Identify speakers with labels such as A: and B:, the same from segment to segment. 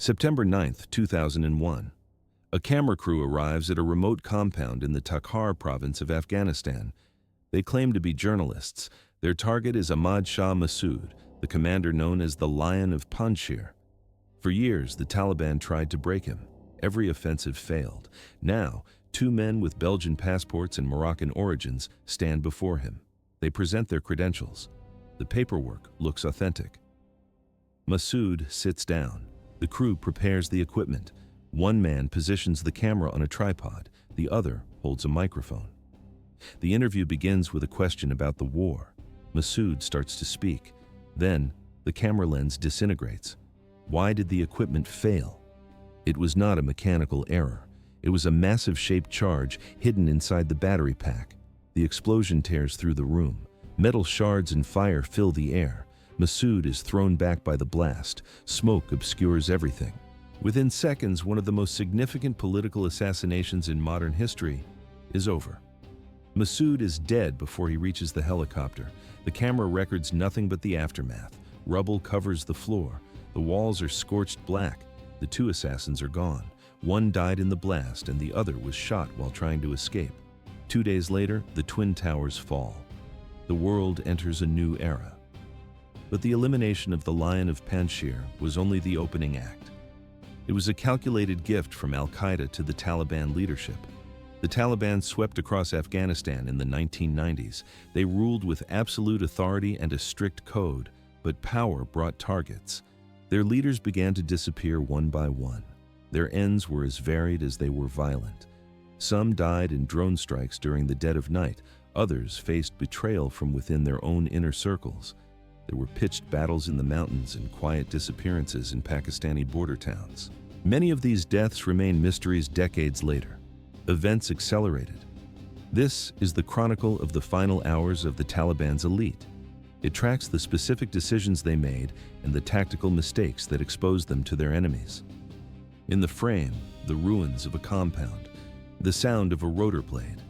A: September 9, 2001. A camera crew arrives at a remote compound in the Takhar province of Afghanistan. They claim to be journalists. Their target is Ahmad Shah Massoud, the commander known as the Lion of Panjshir. For years, the Taliban tried to break him. Every offensive failed. Now, two men with Belgian passports and Moroccan origins stand before him. They present their credentials. The paperwork looks authentic. Massoud sits down. The crew prepares the equipment. One man positions the camera on a tripod. The other holds a microphone. The interview begins with a question about the war. Massoud starts to speak. Then, the camera lens disintegrates. Why did the equipment fail? It was not a mechanical error. It was a massive shaped charge hidden inside the battery pack. The explosion tears through the room. Metal shards and fire fill the air. Massoud is thrown back by the blast. Smoke obscures everything. Within seconds, one of the most significant political assassinations in modern history is over. Massoud is dead before he reaches the helicopter. The camera records nothing but the aftermath. Rubble covers the floor. The walls are scorched black. The two assassins are gone. One died in the blast and the other was shot while trying to escape. 2 days later, the Twin Towers fall. The world enters a new era. But the elimination of the Lion of Panjshir was only the opening act. It was a calculated gift from Al-Qaeda to the Taliban leadership. The Taliban swept across Afghanistan in the 1990s. They ruled with absolute authority and a strict code, but power brought targets. Their leaders began to disappear one by one. Their ends were as varied as they were violent. Some died in drone strikes during the dead of night. Others faced betrayal from within their own inner circles. There were pitched battles in the mountains and quiet disappearances in Pakistani border towns. Many of these deaths remain mysteries decades later. Events accelerated. This is the chronicle of the final hours of the Taliban's elite. It tracks the specific decisions they made and the tactical mistakes that exposed them to their enemies. In the frame, the ruins of a compound, the sound of a rotor blade.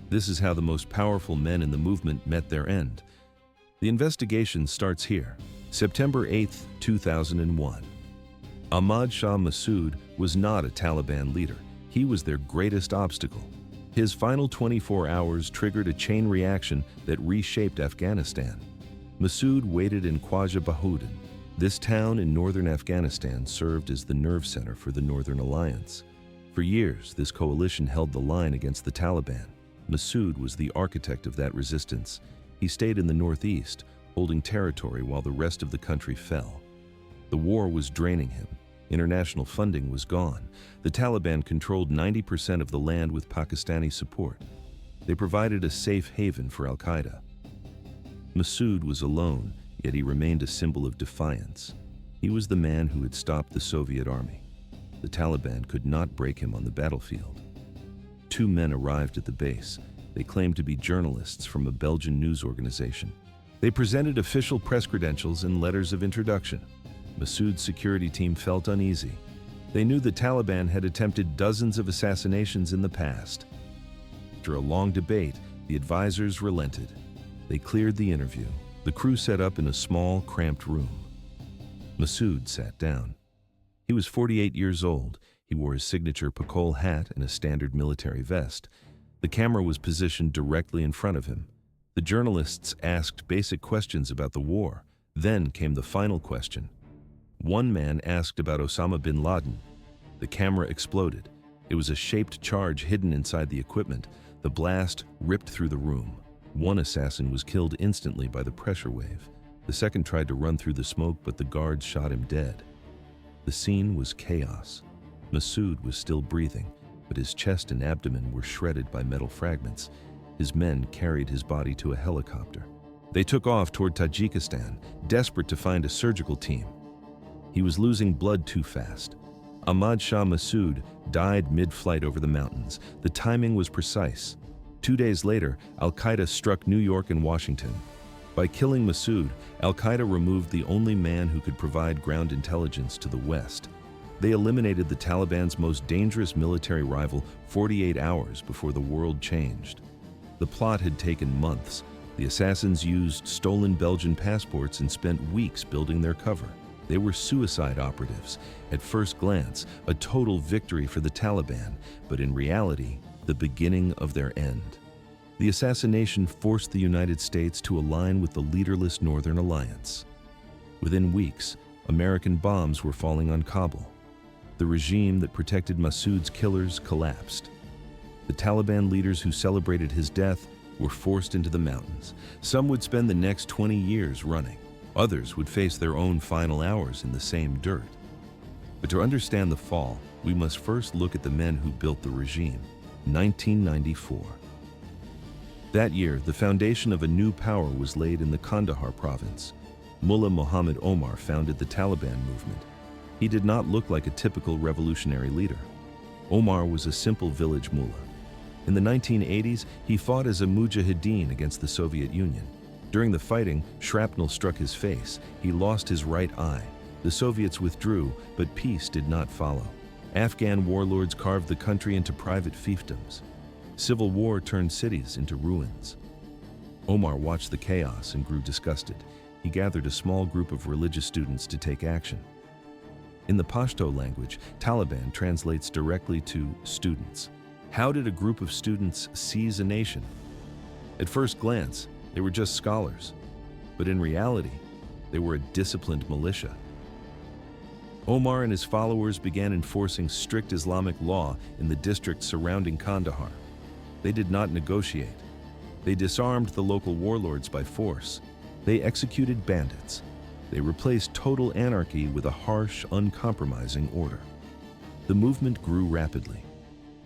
A: This is how the most powerful men in the movement met their end. The investigation starts here, September 8, 2001. Ahmad Shah Massoud was not a Taliban leader. He was their greatest obstacle. His final 24 hours triggered a chain reaction that reshaped Afghanistan. Massoud waited in Khwaja Bahudin. This town in northern Afghanistan served as the nerve center for the Northern Alliance. For years, this coalition held the line against the Taliban. Massoud was the architect of that resistance. He stayed in the northeast, holding territory while the rest of the country fell. The war was draining him. International funding was gone. The Taliban controlled 90% of the land with Pakistani support. They provided a safe haven for Al-Qaeda. Massoud was alone, yet he remained a symbol of defiance. He was the man who had stopped the Soviet army. The Taliban could not break him on the battlefield. Two men arrived at the base. They claimed to be journalists from a Belgian news organization. They presented official press credentials and letters of introduction. Massoud's security team felt uneasy. They knew the Taliban had attempted dozens of assassinations in the past. After a long debate, the advisors relented. They cleared the interview. The crew set up in a small, cramped room. Massoud sat down. He was 48 years old. He wore his signature Pakol hat and a standard military vest. The camera was positioned directly in front of him. The journalists asked basic questions about the war. Then came the final question. One man asked about Osama bin Laden. The camera exploded. It was a shaped charge hidden inside the equipment. The blast ripped through the room. One assassin was killed instantly by the pressure wave. The second tried to run through the smoke, but the guards shot him dead. The scene was chaos. Massoud was still breathing, but his chest and abdomen were shredded by metal fragments. His men carried his body to a helicopter. They took off toward Tajikistan, desperate to find a surgical team. He was losing blood too fast. Ahmad Shah Massoud died mid-flight over the mountains. The timing was precise. 2 days later, Al-Qaeda struck New York and Washington. By killing Massoud, Al-Qaeda removed the only man who could provide ground intelligence to the West. They eliminated the Taliban's most dangerous military rival 48 hours before the world changed. The plot had taken months. The assassins used stolen Belgian passports and spent weeks building their cover. They were suicide operatives. At first glance, a total victory for the Taliban, but in reality, the beginning of their end. The assassination forced the United States to align with the leaderless Northern Alliance. Within weeks, American bombs were falling on Kabul. The regime that protected Massoud's killers collapsed. The Taliban leaders who celebrated his death were forced into the mountains. Some would spend the next 20 years running. Others would face their own final hours in the same dirt. But to understand the fall, we must first look at the men who built the regime. 1994. That year, the foundation of a new power was laid in the Kandahar province. Mullah Muhammad Omar founded the Taliban movement. He did not look like a typical revolutionary leader. Omar was a simple village mullah. In the 1980s, he fought as a mujahideen against the Soviet Union. During the fighting, shrapnel struck his face. He lost his right eye. The Soviets withdrew, but peace did not follow. Afghan warlords carved the country into private fiefdoms. Civil war turned cities into ruins. Omar watched the chaos and grew disgusted. He gathered a small group of religious students to take action. In the Pashto language, Taliban translates directly to students. How did a group of students seize a nation? At first glance, they were just scholars, but in reality, they were a disciplined militia. Omar and his followers began enforcing strict Islamic law in the districts surrounding Kandahar. They did not negotiate. They disarmed the local warlords by force. They executed bandits. They replaced total anarchy with a harsh, uncompromising order. The movement grew rapidly.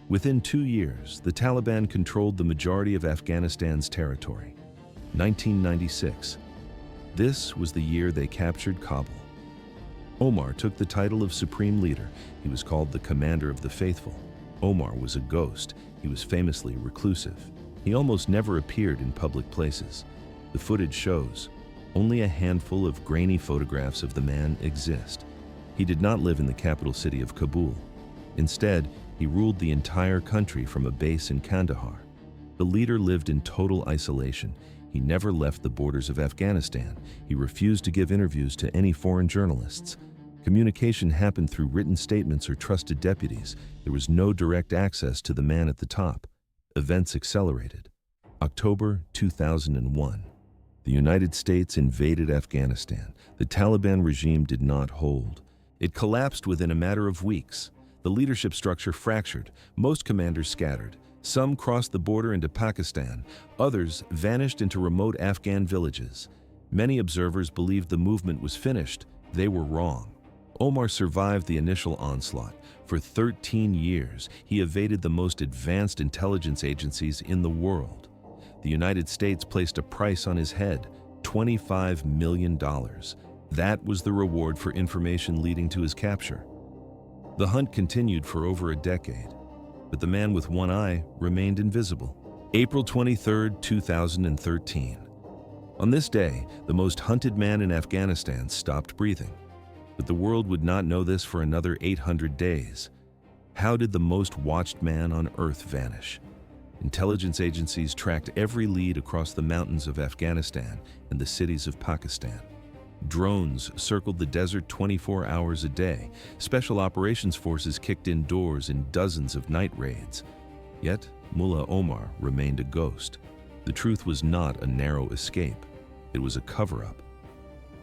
A: Within 2 years, the Taliban controlled the majority of Afghanistan's territory. 1996. This was the year they captured Kabul. Omar took the title of Supreme Leader. He was called the Commander of the Faithful. Omar was a ghost. He was famously reclusive. He almost never appeared in public places. The footage shows. Only a handful of grainy photographs of the man exist. He did not live in the capital city of Kabul. Instead, he ruled the entire country from a base in Kandahar. The leader lived in total isolation. He never left the borders of Afghanistan. He refused to give interviews to any foreign journalists. Communication happened through written statements or trusted deputies. There was no direct access to the man at the top. Events accelerated. October 2001. The United States invaded Afghanistan. The Taliban regime did not hold. It collapsed within a matter of weeks. The leadership structure fractured. Most commanders scattered. Some crossed the border into Pakistan. Others vanished into remote Afghan villages. Many observers believed the movement was finished. They were wrong. Omar survived the initial onslaught. For 13 years, he evaded the most advanced intelligence agencies in the world. The United States placed a price on his head, $25 million. That was the reward for information leading to his capture. The hunt continued for over a decade, but the man with one eye remained invisible. April 23, 2013. On this day, the most hunted man in Afghanistan stopped breathing. But the world would not know this for another 800 days. How did the most watched man on Earth vanish? Intelligence agencies tracked every lead across the mountains of Afghanistan and the cities of Pakistan. Drones circled the desert 24 hours a day. Special operations forces kicked indoors in dozens of night raids. Yet, Mullah Omar remained a ghost. The truth was not a narrow escape. It was a cover-up.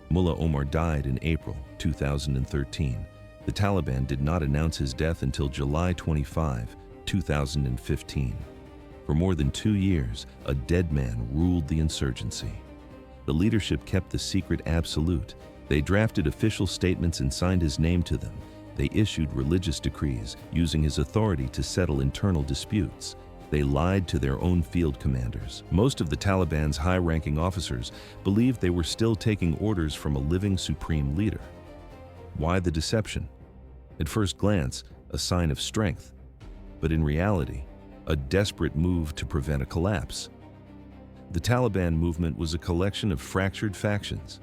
A: Mullah Omar died in April 2013. The Taliban did not announce his death until July 25, 2015. For more than 2 years, a dead man ruled the insurgency. The leadership kept the secret absolute. They drafted official statements and signed his name to them. They issued religious decrees, using his authority to settle internal disputes. They lied to their own field commanders. Most of the Taliban's high-ranking officers believed they were still taking orders from a living supreme leader. Why the deception? At first glance, a sign of strength, but in reality, a desperate move to prevent a collapse. The Taliban movement was a collection of fractured factions.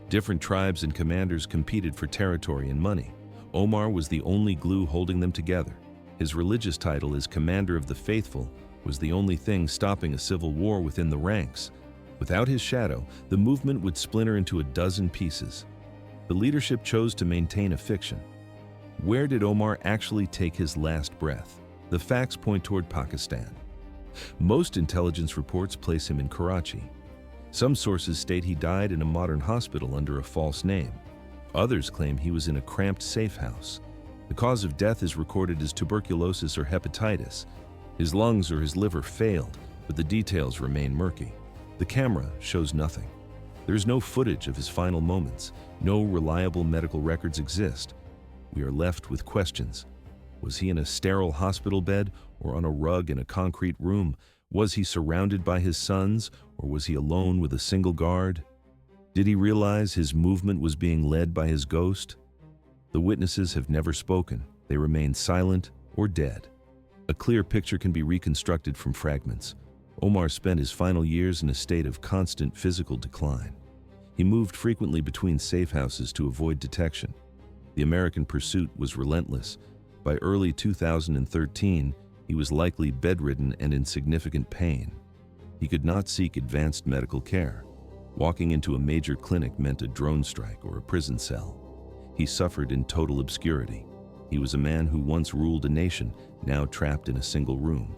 A: Different tribes and commanders competed for territory and money. Omar was the only glue holding them together. His religious title as Commander of the Faithful was the only thing stopping a civil war within the ranks. Without his shadow, the movement would splinter into a dozen pieces. The leadership chose to maintain a fiction. Where did Omar actually take his last breath? The facts point toward Pakistan. Most intelligence reports place him in Karachi. Some sources state he died in a modern hospital under a false name. Others claim he was in a cramped safe house. The cause of death is recorded as tuberculosis or hepatitis. His lungs or his liver failed, but the details remain murky. The camera shows nothing. There's no footage of his final moments. No reliable medical records exist. We are left with questions. Was he in a sterile hospital bed or on a rug in a concrete room? Was he surrounded by his sons, or was he alone with a single guard? Did he realize his movement was being led by his ghost? The witnesses have never spoken. They remain silent or dead. A clear picture can be reconstructed from fragments. Omar spent his final years in a state of constant physical decline. He moved frequently between safe houses to avoid detection. The American pursuit was relentless. By early 2013, he was likely bedridden and in significant pain. He could not seek advanced medical care. Walking into a major clinic meant a drone strike or a prison cell. He suffered in total obscurity. He was a man who once ruled a nation, now trapped in a single room.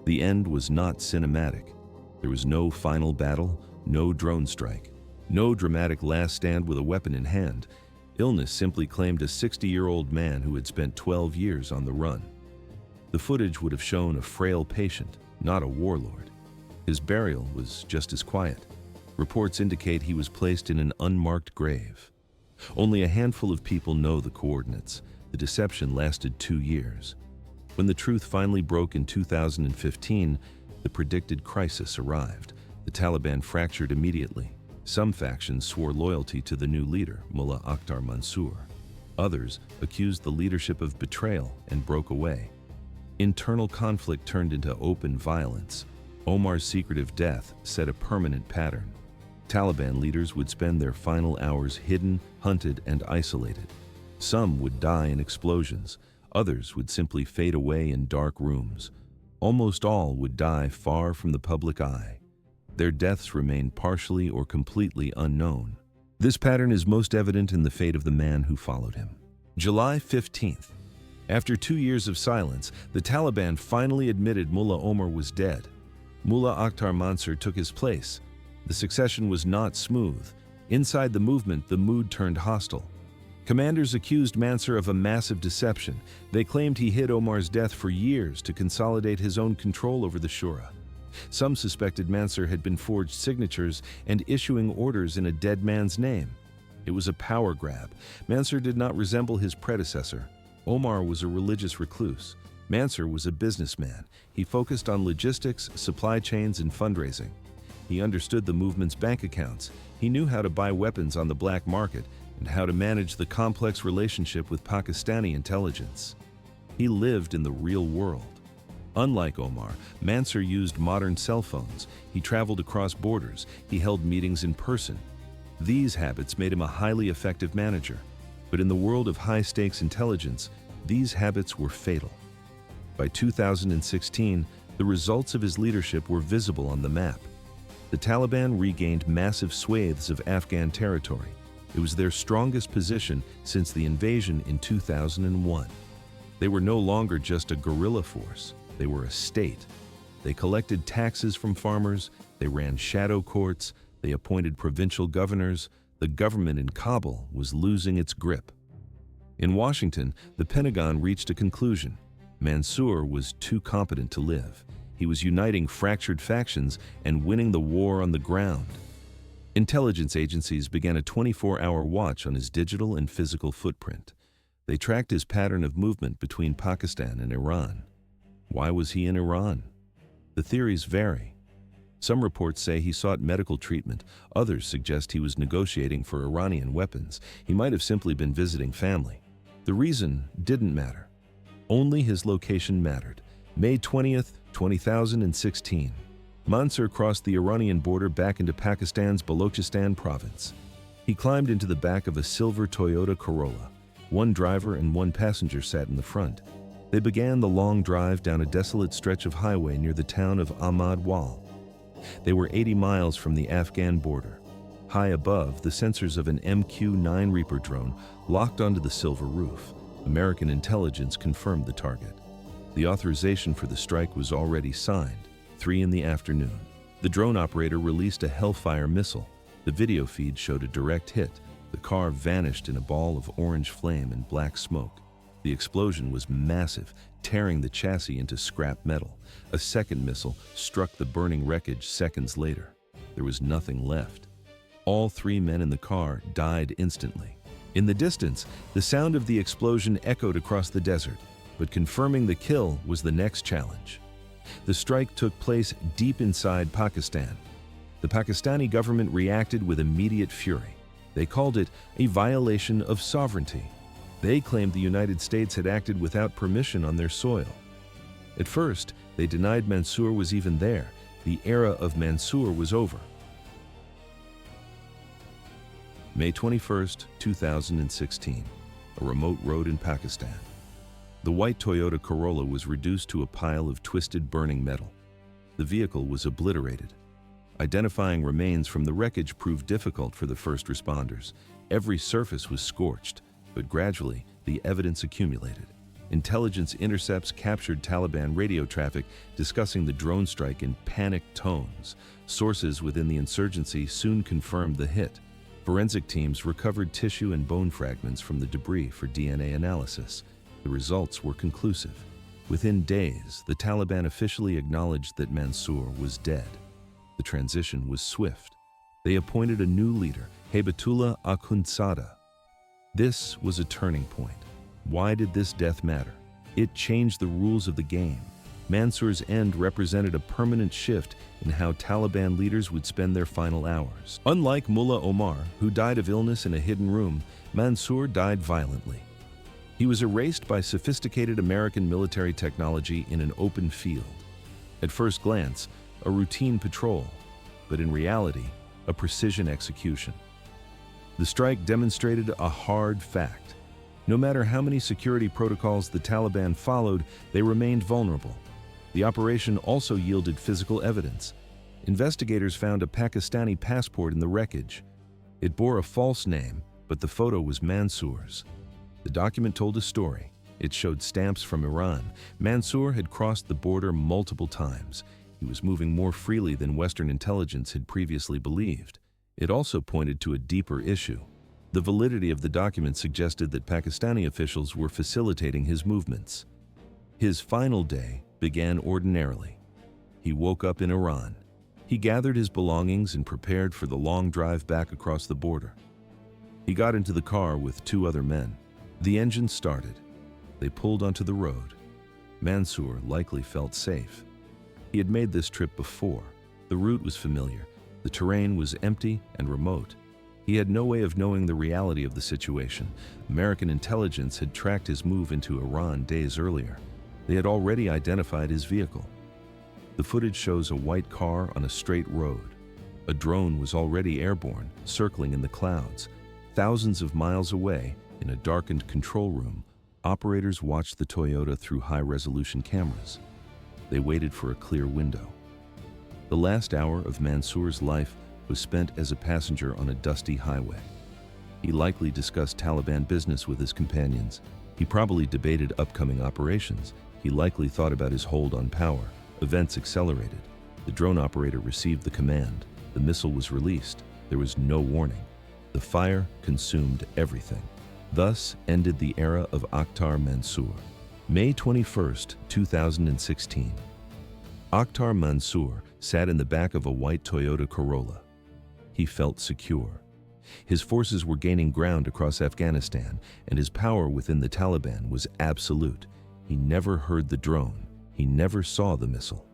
A: The end was not cinematic. There was no final battle, no drone strike, no dramatic last stand with a weapon in hand. Illness simply claimed a 60-year-old man who had spent 12 years on the run. The footage would have shown a frail patient, not a warlord. His burial was just as quiet. Reports indicate he was placed in an unmarked grave. Only a handful of people know the coordinates. The deception lasted 2 years. When the truth finally broke in 2015, the predicted crisis arrived. The Taliban fractured immediately. Some factions swore loyalty to the new leader, Mullah Akhtar Mansour. Others accused the leadership of betrayal and broke away. Internal conflict turned into open violence. Omar's secretive death set a permanent pattern. Taliban leaders would spend their final hours hidden, hunted, and isolated. Some would die in explosions. Others would simply fade away in dark rooms. Almost all would die far from the public eye. Their deaths remain partially or completely unknown. This pattern is most evident in the fate of the man who followed him. July 15th. After 2 years of silence, the Taliban finally admitted Mullah Omar was dead. Mullah Akhtar Mansour took his place. The succession was not smooth. Inside the movement, the mood turned hostile. Commanders accused Mansour of a massive deception. They claimed he hid Omar's death for years to consolidate his own control over the Shura. Some suspected Mansour had been forged signatures and issuing orders in a dead man's name. It was a power grab. Mansour did not resemble his predecessor. Omar was a religious recluse. Mansour was a businessman. He focused on logistics, supply chains, and fundraising. He understood the movement's bank accounts. He knew how to buy weapons on the black market and how to manage the complex relationship with Pakistani intelligence. He lived in the real world. Unlike Omar, Mansour used modern cell phones. He traveled across borders. He held meetings in person. These habits made him a highly effective manager. But in the world of high-stakes intelligence, these habits were fatal. By 2016, the results of his leadership were visible on the map. The Taliban regained massive swathes of Afghan territory. It was their strongest position since the invasion in 2001. They were no longer just a guerrilla force. They were a state. They collected taxes from farmers. They ran shadow courts. They appointed provincial governors. The government in Kabul was losing its grip. In Washington, the Pentagon reached a conclusion. Mansour was too competent to live. He was uniting fractured factions and winning the war on the ground. Intelligence agencies began a 24-hour watch on his digital and physical footprint. They tracked his pattern of movement between Pakistan and Iran. Why was he in Iran? The theories vary. Some reports say he sought medical treatment. Others suggest he was negotiating for Iranian weapons. He might have simply been visiting family. The reason didn't matter. Only his location mattered. May 20th, 2016. Mansour crossed the Iranian border back into Pakistan's Balochistan province. He climbed into the back of a silver Toyota Corolla. One driver and one passenger sat in the front. They began the long drive down a desolate stretch of highway near the town of Ahmad Wal. They were 80 miles from the Afghan border. High above, the sensors of an MQ-9 Reaper drone locked onto the silver roof. American intelligence confirmed the target. The authorization for the strike was already signed, 3 in the afternoon. The drone operator released a Hellfire missile. The video feed showed a direct hit. The car vanished in a ball of orange flame and black smoke. The explosion was massive, tearing the chassis into scrap metal. A second missile struck the burning wreckage seconds later. There was nothing left. All 3 men in the car died instantly. In the distance, the sound of the explosion echoed across the desert, but confirming the kill was the next challenge. The strike took place deep inside Pakistan. The Pakistani government reacted with immediate fury. They called it a violation of sovereignty. They claimed the United States had acted without permission on their soil. At first, they denied Mansour was even there. The era of Mansour was over. May 21, 2016, a remote road in Pakistan. The white Toyota Corolla was reduced to a pile of twisted burning metal. The vehicle was obliterated. Identifying remains from the wreckage proved difficult for the first responders. Every surface was scorched, but gradually the evidence accumulated. Intelligence intercepts captured Taliban radio traffic discussing the drone strike in panicked tones. Sources within the insurgency soon confirmed the hit. Forensic teams recovered tissue and bone fragments from the debris for DNA analysis. The results were conclusive. Within days, the Taliban officially acknowledged that Mansour was dead. The transition was swift. They appointed a new leader, Haybatullah Akhundzada. This was a turning point. Why did this death matter? It changed the rules of the game. Mansour's end represented a permanent shift in how Taliban leaders would spend their final hours. Unlike Mullah Omar, who died of illness in a hidden room, Mansour died violently. He was erased by sophisticated American military technology in an open field. At first glance, a routine patrol, but in reality, a precision execution. The strike demonstrated a hard fact. No matter how many security protocols the Taliban followed, they remained vulnerable. The operation also yielded physical evidence. Investigators found a Pakistani passport in the wreckage. It bore a false name, but the photo was Mansour's. The document told a story. It showed stamps from Iran. Mansour had crossed the border multiple times. He was moving more freely than Western intelligence had previously believed. It also pointed to a deeper issue. The validity of the document suggested that Pakistani officials were facilitating his movements. His final day began ordinarily. He woke up in Iran. He gathered his belongings and prepared for the long drive back across the border. He got into the car with 2 other men. The engine started. They pulled onto the road. Mansour likely felt safe. He had made this trip before. The route was familiar. The terrain was empty and remote. He had no way of knowing the reality of the situation. American intelligence had tracked his move into Iran days earlier. They had already identified his vehicle. The footage shows a white car on a straight road. A drone was already airborne, circling in the clouds. Thousands of miles away, in a darkened control room, operators watched the Toyota through high-resolution cameras. They waited for a clear window. The last hour of Mansour's life was spent as a passenger on a dusty highway. He likely discussed Taliban business with his companions. He probably debated upcoming operations. He likely thought about his hold on power. Events accelerated. The drone operator received the command. The missile was released. There was no warning. The fire consumed everything. Thus ended the era of Akhtar Mansour. May 21, 2016. Akhtar Mansour sat in the back of a white Toyota Corolla. He felt secure. His forces were gaining ground across Afghanistan, and his power within the Taliban was absolute. He never heard the drone. He never saw the missile.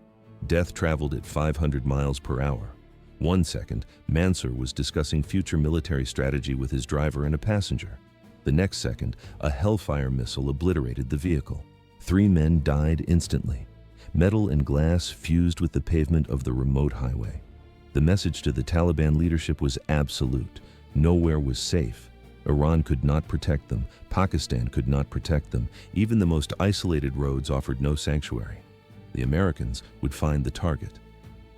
A: Death traveled at 500 miles per hour. 1 second, Mansour was discussing future military strategy with his driver and a passenger. The next second, a Hellfire missile obliterated the vehicle. 3 men died instantly. Metal and glass fused with the pavement of the remote highway. The message to the Taliban leadership was absolute. Nowhere was safe. Iran could not protect them. Pakistan could not protect them. Even the most isolated roads offered no sanctuary. The Americans would find the target.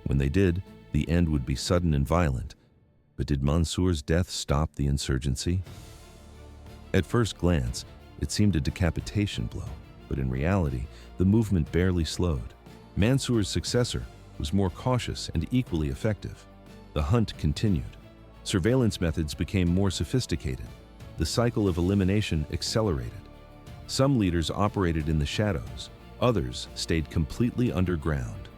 A: When they did, the end would be sudden and violent. But did Mansour's death stop the insurgency? At first glance, it seemed a decapitation blow, but in reality, the movement barely slowed. Mansour's successor was more cautious and equally effective. The hunt continued. Surveillance methods became more sophisticated. The cycle of elimination accelerated. Some leaders operated in the shadows, others stayed completely underground.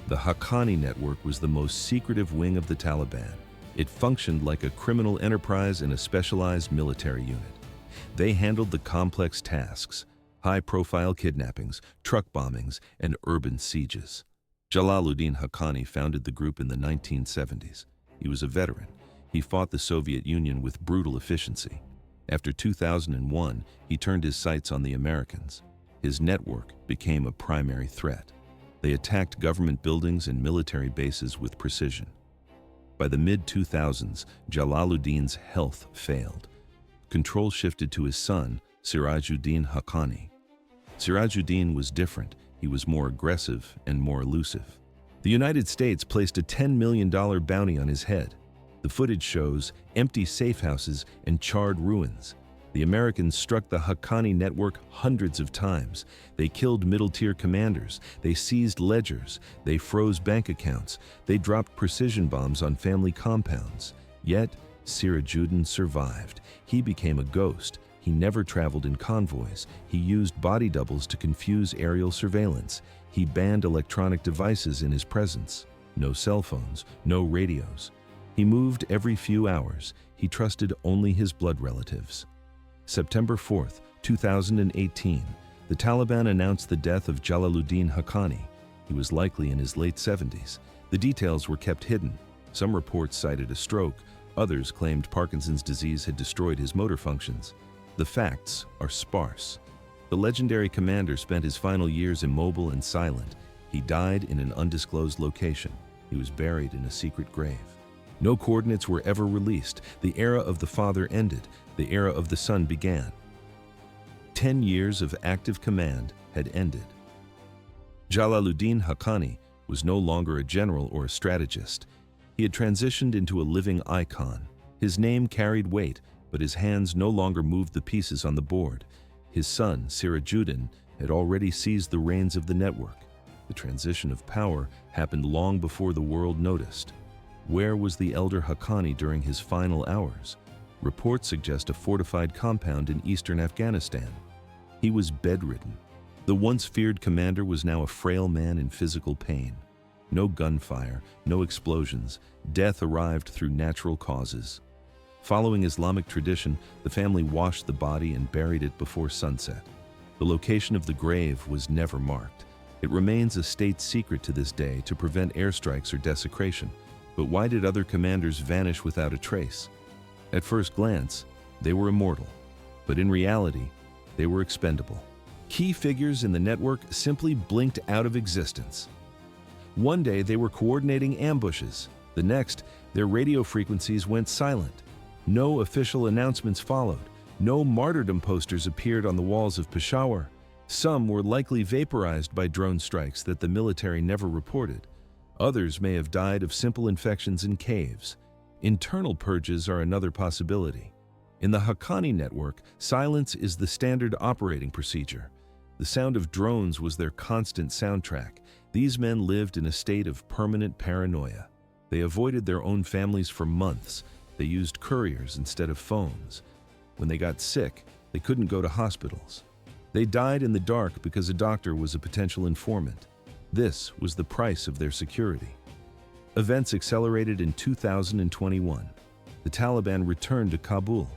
A: The Haqqani network was the most secretive wing of the Taliban. It functioned like a criminal enterprise in a specialized military unit. They handled the complex tasks: high-profile kidnappings, truck bombings, and urban sieges. Jalaluddin Haqqani founded the group in the 1970s. He was a veteran. He fought the Soviet Union with brutal efficiency. After 2001, he turned his sights on the Americans. His network became a primary threat. They attacked government buildings and military bases with precision. By the mid-2000s, Jalaluddin's health failed. Control shifted to his son, Sirajuddin Haqqani. Sirajuddin was different. He was more aggressive and more elusive. The United States placed a $10 million bounty on his head. The footage shows empty safe houses and charred ruins. The Americans struck the Haqqani network hundreds of times. They killed middle-tier commanders. They seized ledgers. They froze bank accounts. They dropped precision bombs on family compounds. Yet, Sirajuddin survived. He became a ghost. He never traveled in convoys. He used body doubles to confuse aerial surveillance. He banned electronic devices in his presence. No cell phones, no radios. He moved every few hours. He trusted only his blood relatives. September 4, 2018, the Taliban announced the death of Jalaluddin Haqqani. He was likely in his late 70s. The details were kept hidden. Some reports cited a stroke. Others claimed Parkinson's disease had destroyed his motor functions. The facts are sparse. The legendary commander spent his final years immobile and silent. He died in an undisclosed location. He was buried in a secret grave. No coordinates were ever released. The era of the father ended. The era of the son began. 10 years of active command had ended. Jalaluddin Haqqani was no longer a general or a strategist. He had transitioned into a living icon. His name carried weight, but his hands no longer moved the pieces on the board. His son, Sirajuddin, had already seized the reins of the network. The transition of power happened long before the world noticed. Where was the elder Haqqani during his final hours? Reports suggest a fortified compound in eastern Afghanistan. He was bedridden. The once feared commander was now a frail man in physical pain. No gunfire, no explosions. Death arrived through natural causes. Following Islamic tradition, the family washed the body and buried it before sunset. The location of the grave was never marked. It remains a state secret to this day to prevent airstrikes or desecration. But why did other commanders vanish without a trace? At first glance, they were immortal. But in reality, they were expendable. Key figures in the network simply blinked out of existence. One day they were coordinating ambushes. The next, their radio frequencies went silent. No official announcements followed. No martyrdom posters appeared on the walls of Peshawar. Some were likely vaporized by drone strikes that the military never reported. Others may have died of simple infections in caves. Internal purges are another possibility. In the Haqqani network, silence is the standard operating procedure. The sound of drones was their constant soundtrack. These men lived in a state of permanent paranoia. They avoided their own families for months. They used couriers instead of phones. When they got sick, they couldn't go to hospitals. They died in the dark because a doctor was a potential informant. This was the price of their security. Events accelerated in 2021. The Taliban returned to Kabul.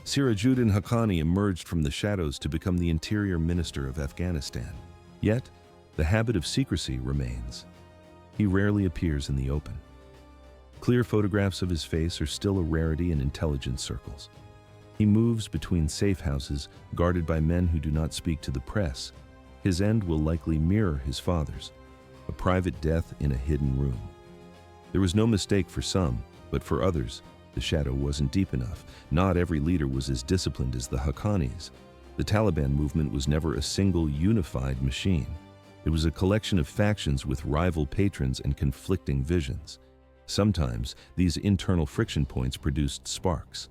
A: Sirajuddin Haqqani emerged from the shadows to become the interior minister of Afghanistan. Yet, the habit of secrecy remains. He rarely appears in the open. Clear photographs of his face are still a rarity in intelligence circles. He moves between safe houses guarded by men who do not speak to the press. His end will likely mirror his father's, a private death in a hidden room. There was no mistake for some, but for others, the shadow wasn't deep enough. Not every leader was as disciplined as the Haqqanis. The Taliban movement was never a single unified machine. It was a collection of factions with rival patrons and conflicting visions. Sometimes, these internal friction points produced sparks.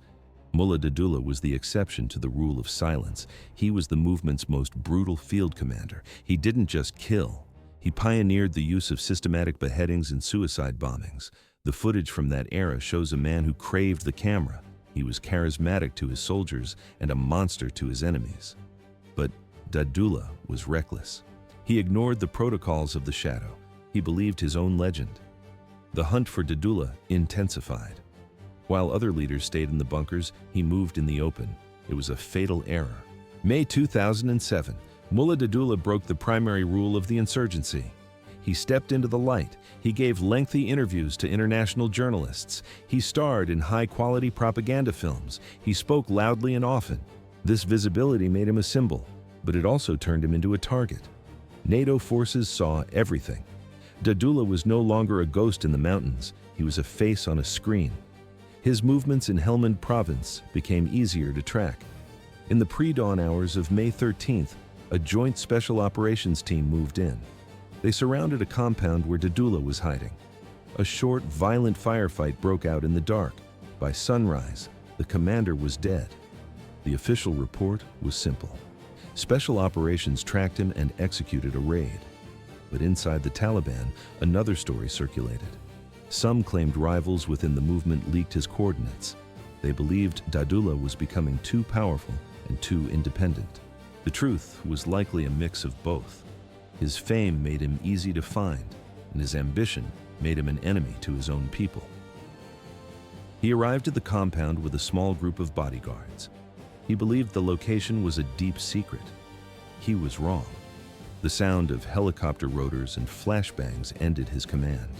A: Mullah Dadullah was the exception to the rule of silence. He was the movement's most brutal field commander. He didn't just kill. He pioneered the use of systematic beheadings and suicide bombings. The footage from that era shows a man who craved the camera. He was charismatic to his soldiers and a monster to his enemies. But Dadullah was reckless. He ignored the protocols of the shadow. He believed his own legend. The hunt for Dadullah intensified. While other leaders stayed in the bunkers, he moved in the open. It was a fatal error. May 2007, Mullah Dadullah broke the primary rule of the insurgency. He stepped into the light. He gave lengthy interviews to international journalists. He starred in high-quality propaganda films. He spoke loudly and often. This visibility made him a symbol, but it also turned him into a target. NATO forces saw everything. Dadullah was no longer a ghost in the mountains. He was a face on a screen. His movements in Helmand province became easier to track. In the pre-dawn hours of May 13th, a joint special operations team moved in. They surrounded a compound where Dadullah was hiding. A short, violent firefight broke out in the dark. By sunrise, the commander was dead. The official report was simple. Special operations tracked him and executed a raid. But inside the Taliban, another story circulated. Some claimed rivals within the movement leaked his coordinates. They believed Dadullah was becoming too powerful and too independent. The truth was likely a mix of both. His fame made him easy to find, and his ambition made him an enemy to his own people. He arrived at the compound with a small group of bodyguards. He believed the location was a deep secret. He was wrong. The sound of helicopter rotors and flashbangs ended his command.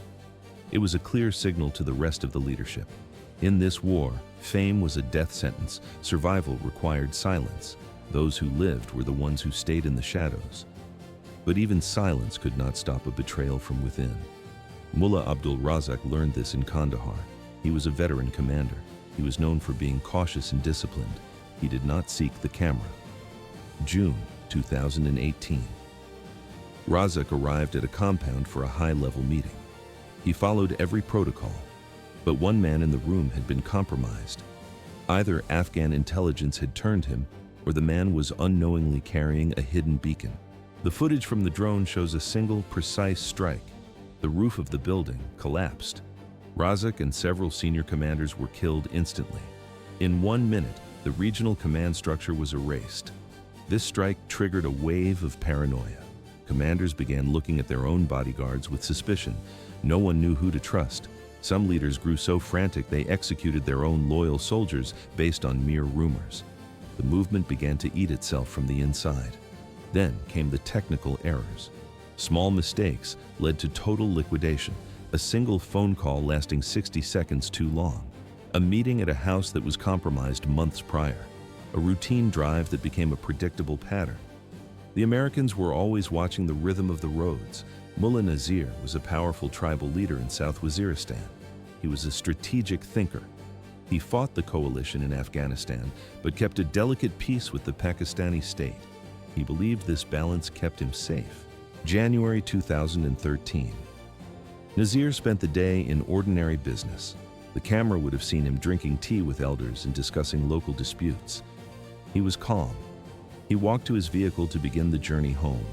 A: It was a clear signal to the rest of the leadership. In this war, fame was a death sentence. Survival required silence. Those who lived were the ones who stayed in the shadows. But even silence could not stop a betrayal from within. Mullah Abdul Razak learned this in Kandahar. He was a veteran commander. He was known for being cautious and disciplined. He did not seek the camera. June 2018. Razak arrived at a compound for a high-level meeting. He followed every protocol, but one man in the room had been compromised. Either Afghan intelligence had turned him, or the man was unknowingly carrying a hidden beacon. The footage from the drone shows a single, precise strike. The roof of the building collapsed. Razak and several senior commanders were killed instantly. In 1 minute, the regional command structure was erased. This strike triggered a wave of paranoia. Commanders began looking at their own bodyguards with suspicion. No one knew who to trust. Some leaders grew so frantic they executed their own loyal soldiers based on mere rumors. The movement began to eat itself from the inside. Then came the technical errors. Small mistakes led to total liquidation. A single phone call lasting 60 seconds too long. A meeting at a house that was compromised months prior. A routine drive that became a predictable pattern. The Americans were always watching the rhythm of the roads. Mullah Nazir was a powerful tribal leader in South Waziristan. He was a strategic thinker. He fought the coalition in Afghanistan, but kept a delicate peace with the Pakistani state. He believed this balance kept him safe. January 2013. Nazir spent the day in ordinary business. The camera would have seen him drinking tea with elders and discussing local disputes. He was calm. He walked to his vehicle to begin the journey home.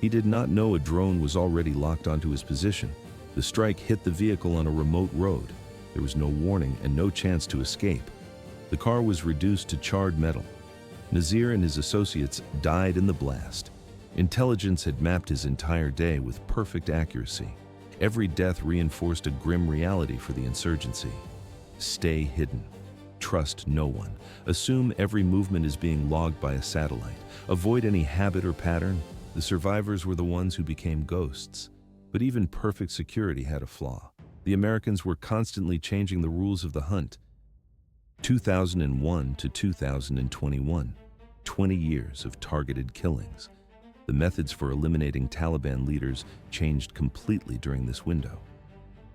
A: He did not know a drone was already locked onto his position. The strike hit the vehicle on a remote road. There was no warning and no chance to escape. The car was reduced to charred metal. Nazir and his associates died in the blast. Intelligence had mapped his entire day with perfect accuracy. Every death reinforced a grim reality for the insurgency. Stay hidden. Trust no one. Assume every movement is being logged by a satellite. Avoid any habit or pattern. The survivors were the ones who became ghosts. But even perfect security had a flaw. The Americans were constantly changing the rules of the hunt. 2001 to 2021, 20 years of targeted killings. The methods for eliminating Taliban leaders changed completely during this window.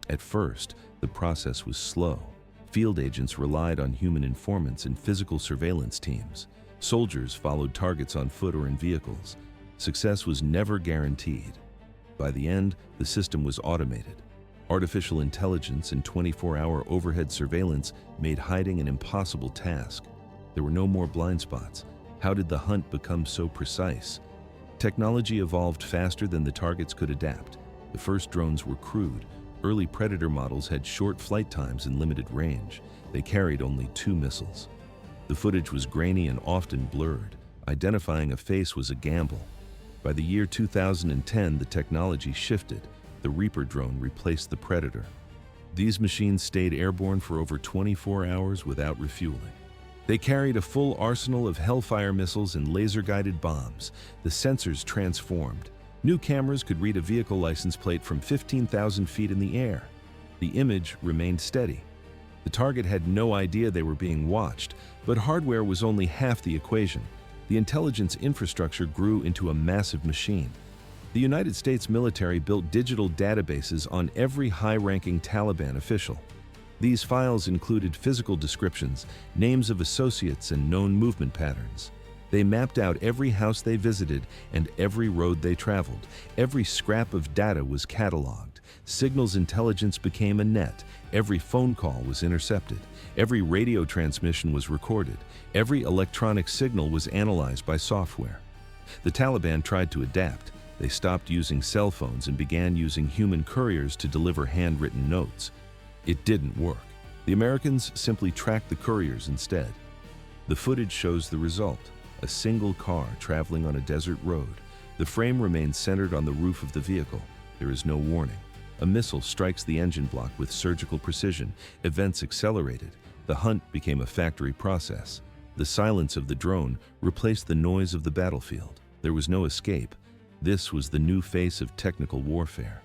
A: At first, the process was slow. Field agents relied on human informants and physical surveillance teams. Soldiers followed targets on foot or in vehicles. Success was never guaranteed. By the end, the system was automated. Artificial intelligence and 24-hour overhead surveillance made hiding an impossible task. There were no more blind spots. How did the hunt become so precise? Technology evolved faster than the targets could adapt. The first drones were crude. Early Predator models had short flight times and limited range. They carried only 2 missiles. The footage was grainy and often blurred. Identifying a face was a gamble. By the year 2010, the technology shifted. The Reaper drone replaced the Predator. These machines stayed airborne for over 24 hours without refueling. They carried a full arsenal of Hellfire missiles and laser-guided bombs. The sensors transformed. New cameras could read a vehicle license plate from 15,000 feet in the air. The image remained steady. The target had no idea they were being watched, but hardware was only half the equation. The intelligence infrastructure grew into a massive machine. The United States military built digital databases on every high-ranking Taliban official. These files included physical descriptions, names of associates, and known movement patterns. They mapped out every house they visited and every road they traveled. Every scrap of data was cataloged. Signals intelligence became a net. Every phone call was intercepted. Every radio transmission was recorded. Every electronic signal was analyzed by software. The Taliban tried to adapt. They stopped using cell phones and began using human couriers to deliver handwritten notes. It didn't work. The Americans simply tracked the couriers instead. The footage shows the result: a single car traveling on a desert road. The frame remains centered on the roof of the vehicle. There is no warning. A missile strikes the engine block with surgical precision. Events accelerated. The hunt became a factory process. The silence of the drone replaced the noise of the battlefield. There was no escape. This was the new face of technical warfare.